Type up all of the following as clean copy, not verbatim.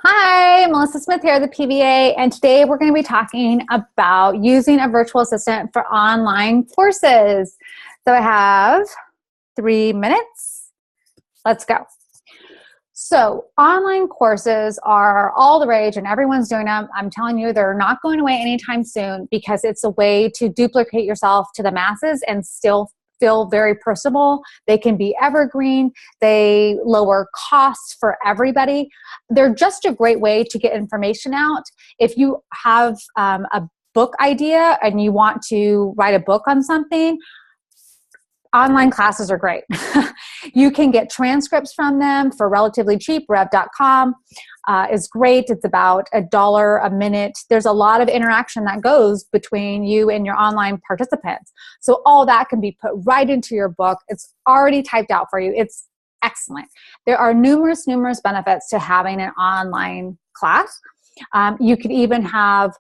Hi, Melissa Smith here, the PVA, and today we're going to be talking about using a virtual assistant for online courses. So I have 3 minutes. Let's go. So online courses are all the rage and everyone's doing them. I'm telling you, they're not going away anytime soon because it's a way to duplicate yourself to the masses and still feel very personable. They can be evergreen. They lower costs for everybody. They're just a great way to get information out. If you have a book idea and you want to write a book on something, online classes are great. You can get transcripts from them for relatively cheap. Rev.com is great. It's about $1 a minute. There's a lot of interaction that goes between you and your online participants. So all that can be put right into your book. It's already typed out for you. It's excellent. There are numerous benefits to having an online class. You could even have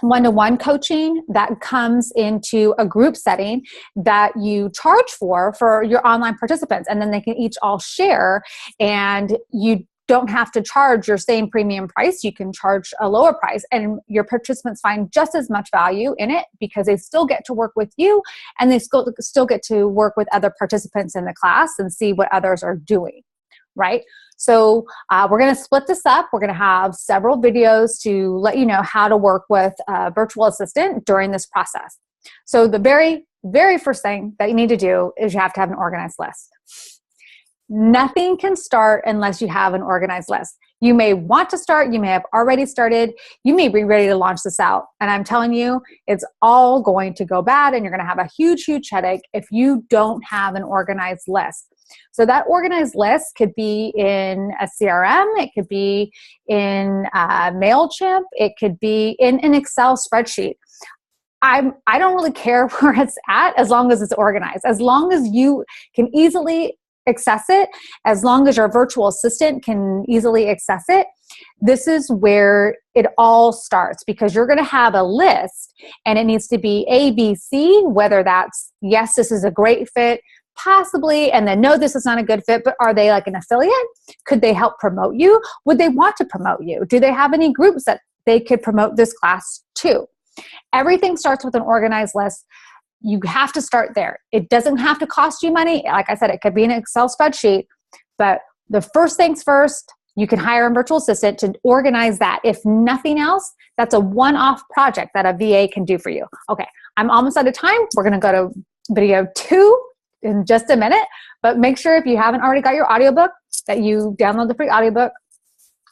one-to-one coaching that comes into a group setting that you charge for your online participants, and then they can each all share, and you don't have to charge your same premium price. You can charge a lower price, and your participants find just as much value in it because they still get to work with you, and they still get to work with other participants in the class and see what others are doing, right? So we're going to split this up. We're going to have several videos to let you know how to work with a virtual assistant during this process. So the very, very first thing that you need to do is you have to have an organized list. Nothing can start unless you have an organized list. You may want to start, you may have already started, you may be ready to launch this out. And I'm telling you, it's all going to go bad and you're going to have a huge headache if you don't have an organized list. So that organized list could be in a CRM, it could be in MailChimp, it could be in an Excel spreadsheet. I don't really care where it's at as long as it's organized. As long as you can easily access it, as long as your virtual assistant can easily access it, this is where it all starts, because you're going to have a list and it needs to be A, B, C, whether that's, yes, this is a great fit, possibly, and then no, this is not a good fit, but are they like an affiliate? Could they help promote you? Would they want to promote you? Do they have any groups that they could promote this class to? Everything starts with an organized list. You have to start there. It doesn't have to cost you money. Like I said, it could be an Excel spreadsheet, but the first things first, you can hire a virtual assistant to organize that. If nothing else, that's a one-off project that a VA can do for you. Okay, I'm almost out of time. We're going to go to video 2 in just a minute, but make sure if you haven't already got your audiobook that you download the free audiobook,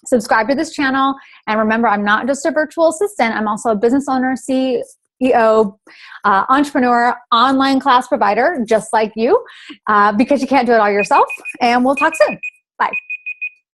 subscribe to this channel, and remember, I'm not just a virtual assistant, I'm also a business owner, CEO, entrepreneur, online class provider, just like you, because you can't do it all yourself, and we'll talk soon. Bye.